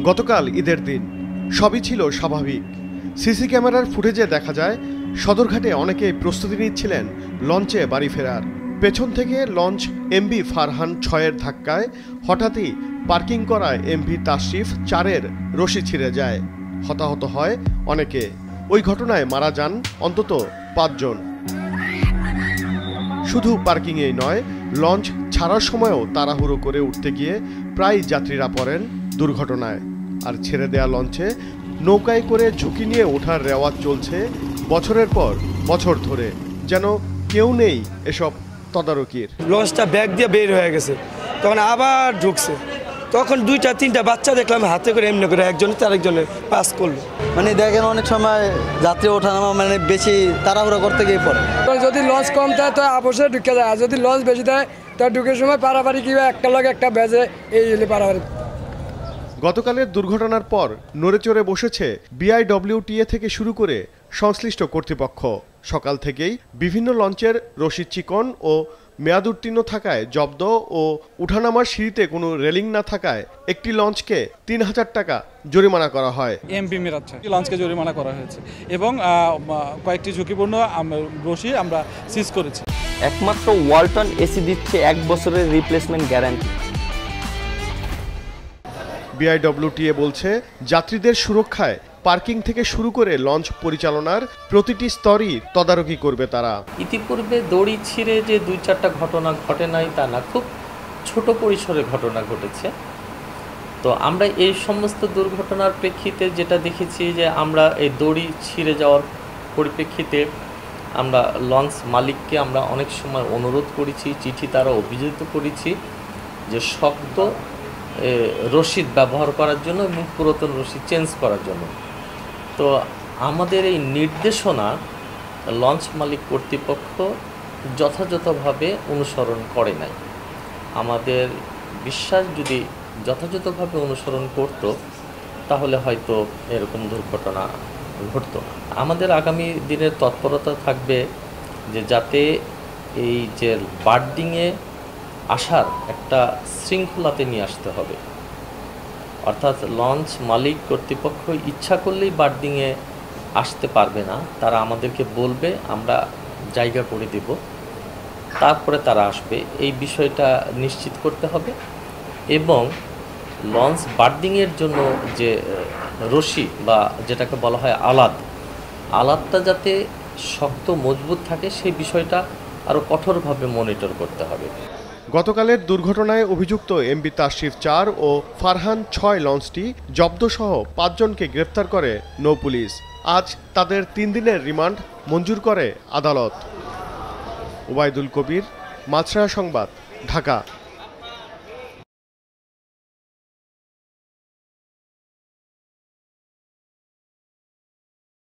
গতকাল ঈদের দিন সবই ছিল স্বাভাবিক। সিসি ক্যামেরার ফুটেজে দেখা যায় সদরঘাটে অনেকেই প্রস্তুতি নিচ্ছিলেন লঞ্চে বাড়ি ফেরার। পেছন থেকে লঞ্চ এমভি ফারহান ৬-এর ধাক্কায় হঠাৎই পার্কিং করা এমভি তাশরিফ ৪-এর রশি ছিঁড়ে যায়। হতাহত হয় অনেকে। ওই ঘটনায় মারা যান অন্তত ৫ জন। শুধু পার্কিংয়েই নয়, লঞ্চ ছাড়ার সময়ও তাড়াহুড়ো করে উঠতে গিয়ে প্রায় যাত্রীরা পড়েন দুর্ঘটনায়। আর ছেড়ে দেয়া লঞ্চে নৌকায় করে ঝুঁকি নিয়ে ওঠার রেওয়াজ চলছে বছরের পর বছর ধরে, যেন কেউ নেই এসব তদারকির। লঞ্চটা ব্যাগ দিয়ে বের হয়ে গেছে, তখন আবার ঢুকছে, তখন ২-৩টা বাচ্চা দেখলাম হাতে করে এমনি করে একজনের আরেকজনের পাস করলো। মানে দেখেন অনেক সময় যাত্রী ওঠানামা মানে বেশি তাড়াহুড়ো করতে গিয়ে পড়ে। যদি লঞ্চ কম দেয় তো অবশ্যই ঢুকে যায়, আর যদি লঞ্চ বেশি দেয় তো ঢুকের সময় পারাপারি কিংবা একটা লগে একটা বেজে এই পারাপারি। গতকালের দুর্ঘটনার পর নড়েচড়ে বসেছে বিআইডব্লিউটিএ থেকে শুরু করে সংশ্লিষ্ট কর্তৃপক্ষ। সকাল থেকেই বিভিন্ন লঞ্চের রশি চিকন ও মেয়াদ উত্তীর্ণ থাকায় জব্দ ও উঠানামার সিঁড়িতে কোনো রেলিং না থাকায় একটি লঞ্চকে ৩,০০০ টাকা জরিমানা করা হয়। এমভি মিরাচ্ছা লঞ্চকে জরিমানা করা হয়েছে এবং কয়েকটি ঝুঁকিপূর্ণ রশি আমরা সিজ করেছি। একমাত্র ওয়ালটন এসি দিচ্ছে ১ বছরের রিপ্লেসমেন্ট গ্যারান্টি। বিআইডব্লিউটিএ বলছে, যাত্রীদের সুরক্ষায় পার্কিং থেকে শুরু করে লঞ্চ পরিচালনার প্রতিটি স্তরই তদারকি করবে তারা। ইতিপূর্বে দড়ি ছিঁড়ে যে ২-৪টা ঘটনা ঘটে নাই তা না, খুব ছোট পরিসরে ঘটনা ঘটেছে। তো আমরা এই সমস্ত দুর্ঘটনার প্রেক্ষিতে যেটা দেখেছি যে আমরা এই দড়ি ছিঁড়ে যাওয়ার পরিপ্রেক্ষিতে আমরা লঞ্চ মালিককে আমরা অনেক সময় অনুরোধ করেছি, চিঠি তারা অভিযোগ করেছি যে শক্ত রশিদ ব্যবহার করার জন্য এবং পুরাতন রশিদ চেঞ্জ করার জন্য। তো আমাদের এই নির্দেশনা লঞ্চ মালিক কর্তৃপক্ষ যথাযথভাবে অনুসরণ করে নাই। আমাদের বিশ্বাস যদি যথাযথভাবে অনুসরণ করত তাহলে হয়তো এরকম দুর্ঘটনা ঘটতো না। আমাদের আগামী দিনের তৎপরতা থাকবে যে যাতে এই যে বার্ডিংয়ে আসার একটা শৃঙ্খলাতে নিয়ে আসতে হবে, অর্থাৎ লঞ্চ মালিক কর্তৃপক্ষ ইচ্ছা করলেই বার্ডিংয়ে আসতে পারবে না, তারা আমাদেরকে বলবে, আমরা জায়গা করে দেব, তারপরে তারা আসবে। এই বিষয়টা নিশ্চিত করতে হবে এবং লঞ্চ বার্ডিংয়ের জন্য যে রশি বা যেটাকে বলা হয় আলাদটা যাতে শক্ত মজবুত থাকে সেই বিষয়টা আরও কঠোরভাবে মনিটর করতে হবে। গতকালের দুর্ঘটনায় অভিযুক্ত এমভি তাশরিফ ৪ ও ফারহান ৬ লঞ্চটি জব্দসহ ৫ জনকে গ্রেফতার করে নৌপুলিশ। আজ তাদের ৩ দিনের রিমান্ড মঞ্জুর করে আদালত। ওবায়দুল কবির, মাছরাঙা সংবাদ, ঢাকা।